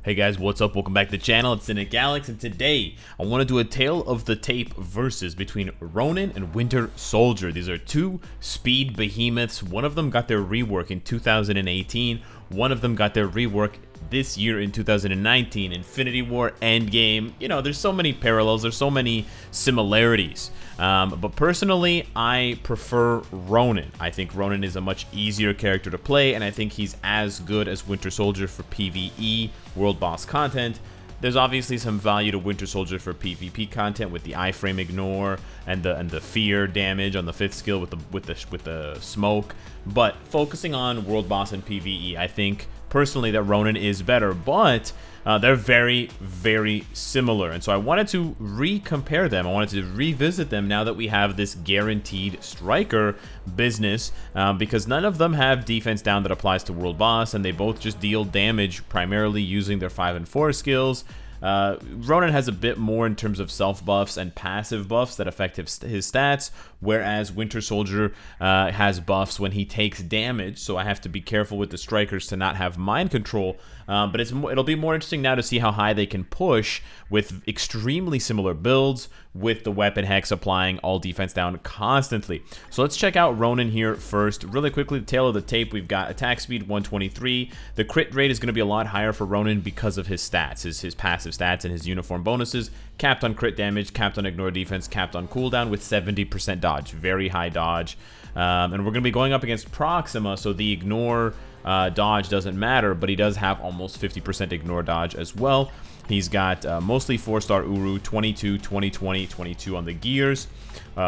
Hey guys, what's up? Welcome back to the channel. It's Cynicalex, and today I want to do a tale of the tape versus between Ronin and Winter Soldier. These are two speed behemoths. One of them got their rework in 2018. One of them got their rework this year in 2019. Infinity War Endgame. You know, there's so many parallels. There's so many similarities. But personally, I prefer Ronin. I think Ronin is a much easier character to play, and I think he's as good as Winter Soldier for PvE world boss content. There's obviously some value to Winter Soldier for PvP content with the iframe ignore and the fear damage on the 5th skill with the smoke. But focusing on world boss and PvE, I think personally that Ronin is better, but they're very, very similar. And so I wanted to compare them. I wanted to revisit them now that we have this guaranteed striker business, because none of them have defense down that applies to world boss, and they both just deal damage primarily using their 5 and 4 skills. Ronin has a bit more in terms of self buffs and passive buffs that affect his stats, whereas Winter Soldier has buffs when he takes damage, so I have to be careful with the strikers to not have mind control. But it'll be more interesting now to see how high they can push with extremely similar builds, with the weapon hex applying all defense down constantly. So let's check out Ronin here first. Really quickly, the tail of the tape, we've got attack speed 123. The crit rate is going to be a lot higher for Ronin because of his stats, his passive stats and his uniform bonuses. Capped on crit damage, capped on ignore defense, capped on cooldown with 70% dodge. Very high dodge. And we're going to be going up against Proxima, so the ignore dodge doesn't matter, but he does have almost 50% ignore dodge as well. He's got mostly 4-star Uru, 22, 20, 20, 22 on the gears.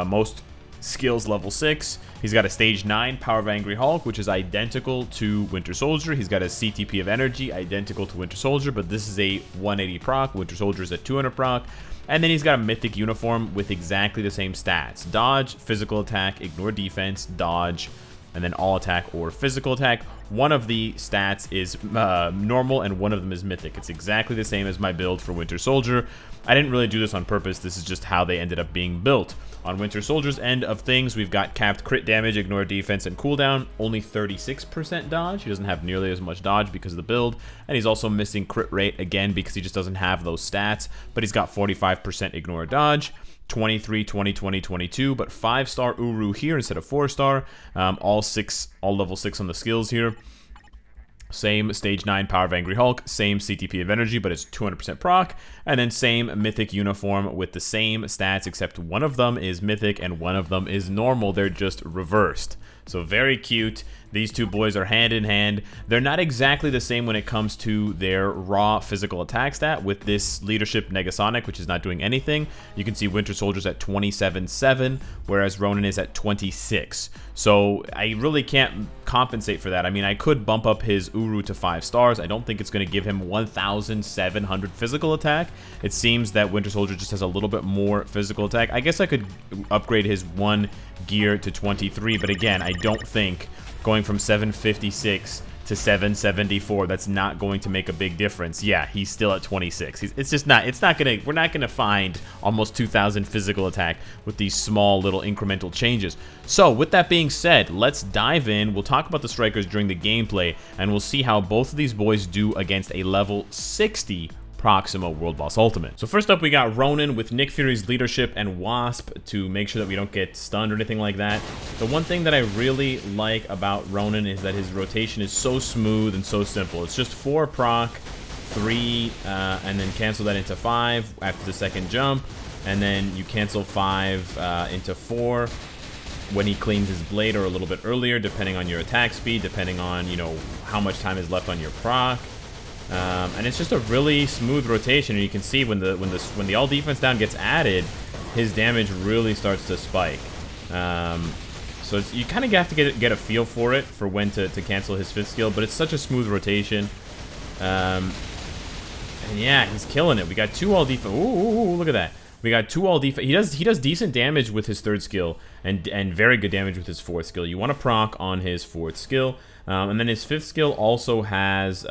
Most skills level 6. He's got a stage 9 Power of Angry Hulk, which is identical to Winter Soldier. He's got a CTP of Energy, identical to Winter Soldier, but this is a 180 proc. Winter Soldier is a 200 proc. And then he's got a Mythic uniform with exactly the same stats. Dodge, physical attack, ignore defense, dodge, and then all attack or physical attack. One of the stats is normal and one of them is mythic. It's exactly the same as my build for Winter Soldier. I didn't really do this on purpose. This is just how they ended up being built. On Winter Soldier's end of things, we've got capped crit damage, ignore defense, and cooldown. Only 36% dodge. He doesn't have nearly as much dodge because of the build. And he's also missing crit rate, again, because he just doesn't have those stats. But he's got 45% ignore dodge. 23, 20, 20, 22, but 5-star Uru here instead of 4-star. All level 6 on the skills here. Same stage 9 Power of Angry Hulk, same CTP of Energy, but it's 200% proc, and then same Mythic uniform with the same stats, except one of them is Mythic and one of them is normal. They're just reversed. So very cute. These two boys are hand in hand. They're not exactly the same when it comes to their raw physical attack stat, with this leadership Negasonic, which is not doing anything. You can see Winter Soldier's at 27.7, whereas Ronin is at 26. So I really can't compensate for that. I mean, I could bump up his Uru to 5 stars. I don't think it's going to give him 1,700 physical attack. It seems that Winter Soldier just has a little bit more physical attack. I guess I could upgrade his 1 gear to 23, but again, I don't think going from 756 to 774, that's not going to make a big difference. Yeah, he's still at 26. We're not gonna find almost 2,000 physical attack with these small little incremental changes. So with that being said, let's dive in. We'll talk about the strikers during the gameplay, and we'll see how both of these boys do against a level 60 Proxima World Boss Ultimate. So first up, we got Ronin with Nick Fury's leadership and Wasp to make sure that we don't get stunned or anything like that. The one thing that I really like about Ronin is that his rotation is so smooth and so simple. It's just 4 proc, 3, and then cancel that into 5 after the second jump, and then you cancel 5 into 4 when he cleans his blade, or a little bit earlier, depending on your attack speed, depending on, you know, how much time is left on your proc. And it's just a really smooth rotation, and you can see when the all defense down gets added, his damage really starts to spike. So you kind of have to get a feel for it, for when to cancel his 5th skill, but it's such a smooth rotation. And yeah, he's killing it. We got 2 all defense. Ooh, look at that. We got 2 all defense. He does decent damage with his 3rd skill, and very good damage with his 4th skill. You want to proc on his 4th skill, and then his 5th skill also has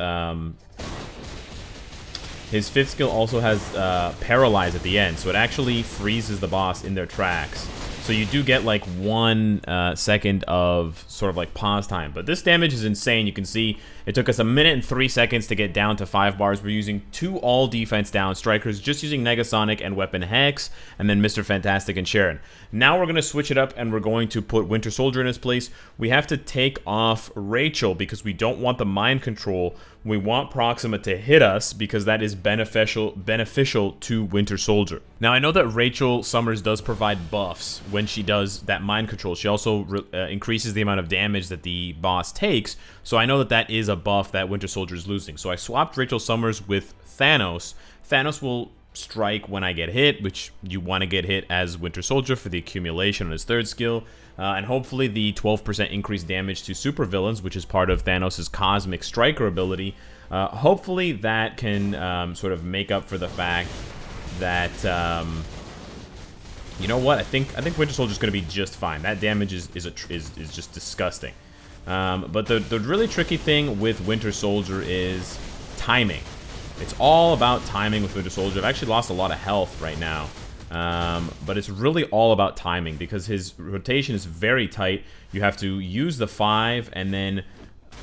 paralyze at the end, so it actually freezes the boss in their tracks. So you do get like 1 second of sort of like pause time. But this damage is insane. You can see it took us 1 minute and 3 seconds to get down to 5 bars. We're using 2 all defense down strikers, just using Negasonic and Weapon Hex, and then Mr. Fantastic and Sharon. Now we're going to switch it up, and we're going to put Winter Soldier in his place. We have to take off Rachel because we don't want the mind control. We want Proxima to hit us because that is beneficial to Winter Soldier. Now, I know that Rachel Summers does provide buffs when she does that mind control. She also increases the amount of damage that the boss takes, so I know that that is a buff that Winter Soldier is losing. So I swapped Rachel Summers with Thanos. Thanos will strike when I get hit, which you want to get hit as Winter Soldier for the accumulation on his 3rd skill, and hopefully the 12% increased damage to supervillains, which is part of Thanos' Cosmic Striker ability. Hopefully that can sort of make up for the fact that you know what, I think Winter Soldier's going to be just fine. That damage is just disgusting. But the really tricky thing with Winter Soldier is timing. It's all about timing with Winter Soldier. I've actually lost a lot of health right now. But it's really all about timing because his rotation is very tight. You have to use the 5, and then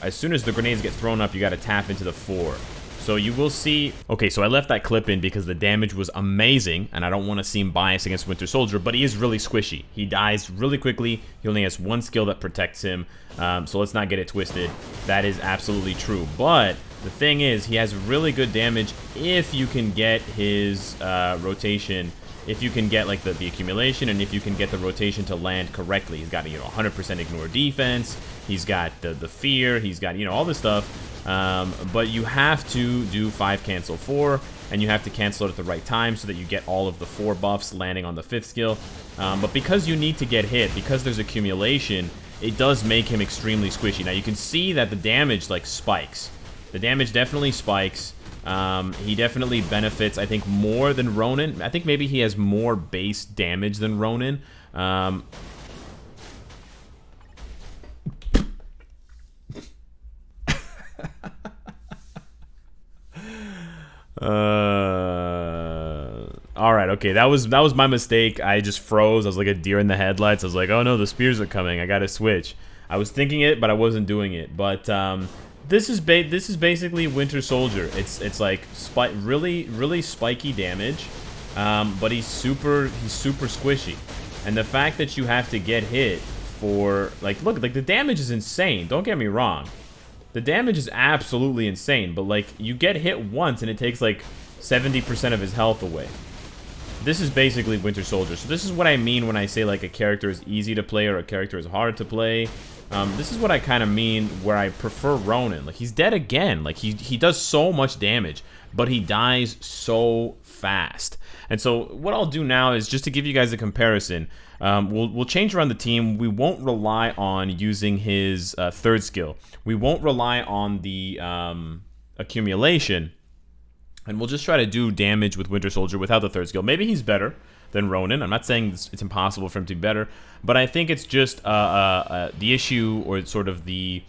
as soon as the grenades get thrown up, you got to tap into the 4. So you will see... Okay, so I left that clip in because the damage was amazing, and I don't want to seem biased against Winter Soldier, but he is really squishy. He dies really quickly. He only has 1 skill that protects him, so let's not get it twisted. That is absolutely true. But the thing is, he has really good damage if you can get his rotation... If you can get like the accumulation, and if you can get the rotation to land correctly. He's got, 100% ignore defense. He's got the fear. He's got, all this stuff. But you have to do 5 cancel 4, and you have to cancel it at the right time so that you get all of the 4 buffs landing on the 5th skill. But because you need to get hit, because there's accumulation, it does make him extremely squishy. Now you can see that the damage like spikes. The damage definitely spikes. He definitely benefits, I think, more than Ronan. I think maybe he has more base damage than Ronan. Alright, okay, that was my mistake. I just froze. I was like a deer in the headlights. I was like, oh no, the spears are coming. I gotta switch. I was thinking it, but I wasn't doing it. But, this is basically Winter Soldier. It's like really spiky damage, but he's super squishy, and the fact that you have to get hit for look, the damage is insane. Don't get me wrong, the damage is absolutely insane. But like you get hit once and it takes like 70% of his health away. This is basically Winter Soldier. So this is what I mean when I say like a character is easy to play or a character is hard to play. This is what I kind of mean where I prefer Ronan. Like, he's dead again. Like, he does so much damage, but he dies so fast. And so what I'll do now is just to give you guys a comparison. We'll change around the team. We won't rely on using his 3rd skill. We won't rely on the accumulation. And we'll just try to do damage with Winter Soldier without the 3rd skill. Maybe he's better than Ronan. I'm not saying it's impossible for him to be better, but I think it's just the issue, or sort of the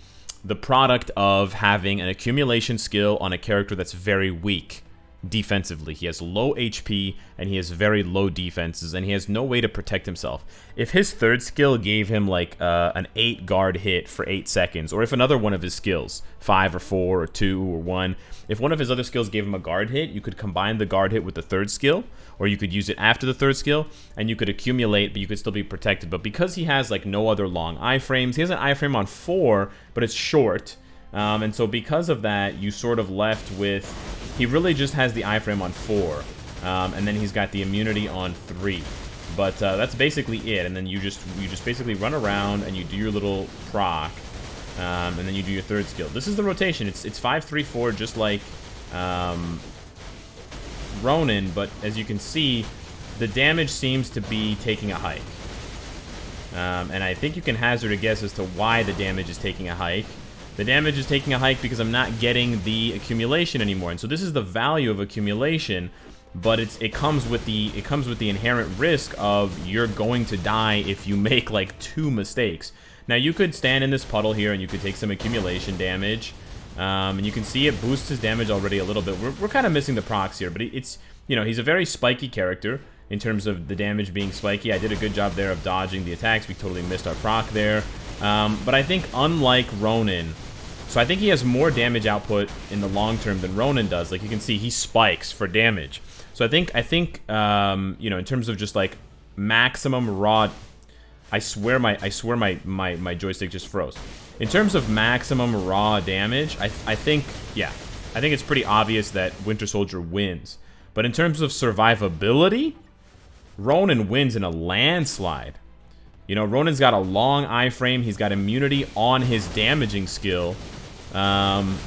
product of having an accumulation skill on a character that's very weak defensively. He has low HP, and he has very low defenses, and he has no way to protect himself. If his 3rd skill gave him like an 8 guard hit for 8 seconds, or if another one of his skills, 5 or 4 or 2 or 1, if one of his other skills gave him a guard hit, you could combine the guard hit with the 3rd skill, or you could use it after the 3rd skill, and you could accumulate, but you could still be protected. But because he has like no other long iframes, he has an iframe on 4, but it's short, and so because of that, you sort of left with, he really just has the iframe on 4, and then he's got the immunity on 3. But that's basically it, and then you just basically run around and you do your little proc, and then you do your 3rd skill. This is the rotation. It's 5-3-4, just like Ronan, but as you can see, the damage seems to be taking a hike. And I think you can hazard a guess as to why the damage is taking a hike. The damage is taking a hike because I'm not getting the accumulation anymore. And so this is the value of accumulation, but it comes with the inherent risk of you're going to die if you make like 2 mistakes. Now you could stand in this puddle here and you could take some accumulation damage. And you can see it boosts his damage already a little bit. We're kind of missing the procs here, but it's, he's a very spiky character. in terms of the damage being spiky. I did a good job there of dodging the attacks. We totally missed our proc there. But I think unlike Ronin, so I think he has more damage output in the long term than Ronin does. Like you can see, he spikes for damage. So I think you know, in terms of just like maximum raw, I swear my joystick just froze. In terms of maximum raw damage, I think it's pretty obvious that Winter Soldier wins. But in terms of survivability, Ronin wins in a landslide. You know, Ronin's got a long iframe. He's got immunity on his damaging skill, and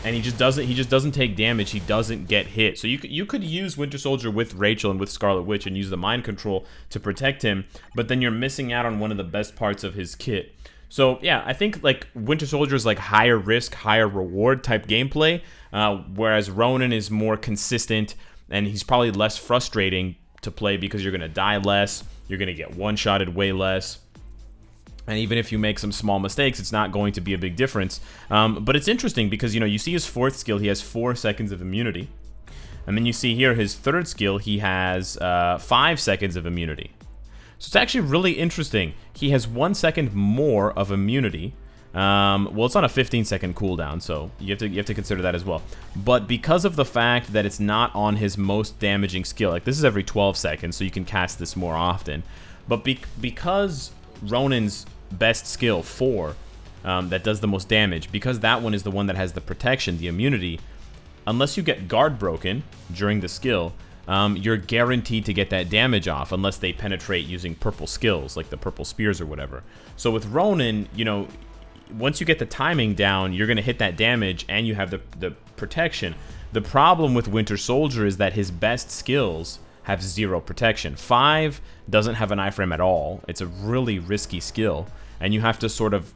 he just doesn't take damage. He doesn't get hit. So you could use Winter Soldier with Rachel and with Scarlet Witch and use the mind control to protect him, but then you're missing out on one of the best parts of his kit. So yeah, I think like Winter Soldier is like higher risk, higher reward type gameplay, whereas Ronin is more consistent and he's probably less frustrating to play because you're gonna die less, you're gonna get one-shotted way less. And even if you make some small mistakes, it's not going to be a big difference. But it's interesting because, you know, you see his fourth skill, he has 4 seconds of immunity. And then you see here his third skill, he has 5 seconds of immunity. So it's actually really interesting. He has 1 second more of immunity. Well, it's on a 15-second cooldown, so you have to consider that as well. But because of the fact that it's not on his most damaging skill, like this is every 12 seconds, so you can cast this more often. But because Ronin's best skill 4 that does the most damage, because that one is the one that has the protection, the immunity, unless you get guard broken during the skill, you're guaranteed to get that damage off unless they penetrate using purple skills like the purple spears or whatever. So with Ronin, you know, once you get the timing down, you're going to hit that damage and you have the protection. The problem with Winter Soldier is that his best skills have 0 protection. 5 doesn't have an iframe at all. It's a really risky skill, and you have to sort of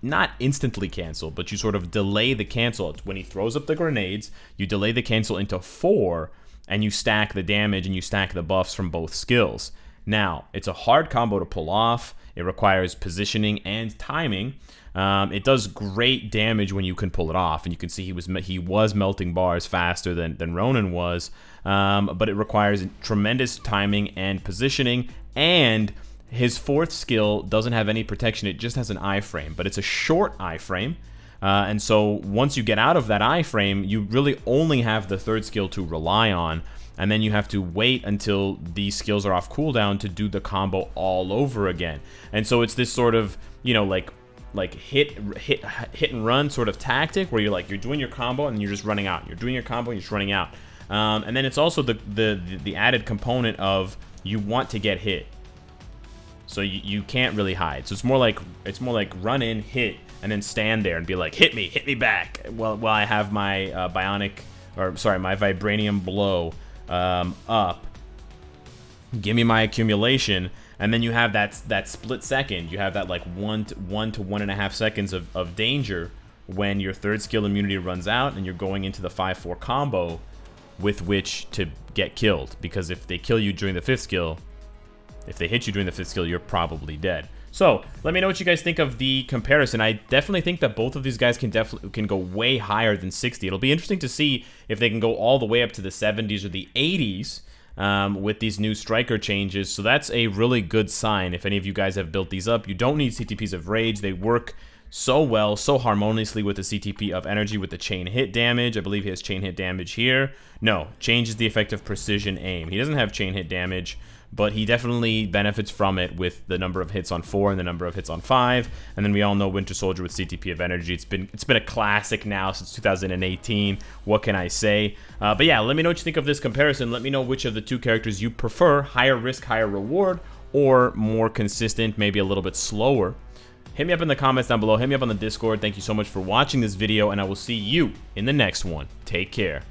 not instantly cancel, but you sort of delay the cancel. When he throws up the grenades, you delay the cancel into 4, and you stack the damage and you stack the buffs from both skills. Now, it's a hard combo to pull off. It requires positioning and timing. It does great damage when you can pull it off, and you can see he was melting bars faster than Ronin was, but it requires tremendous timing and positioning, and his fourth skill doesn't have any protection. It just has an iframe, but it's a short iframe, and so once you get out of that iframe, you really only have the third skill to rely on, and then you have to wait until these skills are off cooldown to do the combo all over again. And so it's this sort of, you know, like hit and run sort of tactic where you're doing your combo and you're just running out. You're doing your combo and you're just running out. And then it's also the added component of you want to get hit, so you can't really hide. So it's more like run in, hit, and then stand there and be like, hit me back. While I have my my vibranium blow up. Give me my accumulation. And then you have that split second. You have that like 1 to 1.5 seconds of danger when your third skill immunity runs out and you're going into the 5-4 combo with which to get killed. Because if they kill you during the 5th skill, if they hit you during the 5th skill, you're probably dead. So let me know what you guys think of the comparison. I definitely think that both of these guys can go way higher than 60. It'll be interesting to see if they can go all the way up to the 70s or the 80s. With these new striker changes. So that's a really good sign. If any of you guys have built these up, you don't need CTPs of Rage. They work so well, so harmoniously with the CTP of Energy with the chain hit damage. I believe he has chain hit damage here. No, changes the effect of precision aim. He doesn't have chain hit damage, but he definitely benefits from it with the number of hits on 4 and the number of hits on 5. And then we all know Winter Soldier with CTP of Energy. It's been a classic now since 2018. What can I say? But yeah, let me know what you think of this comparison. Let me know which of the two characters you prefer, higher risk, higher reward, or more consistent, maybe a little bit slower. Hit me up in the comments down below. Hit me up on the Discord. Thank you so much for watching this video, and I will see you in the next one. Take care.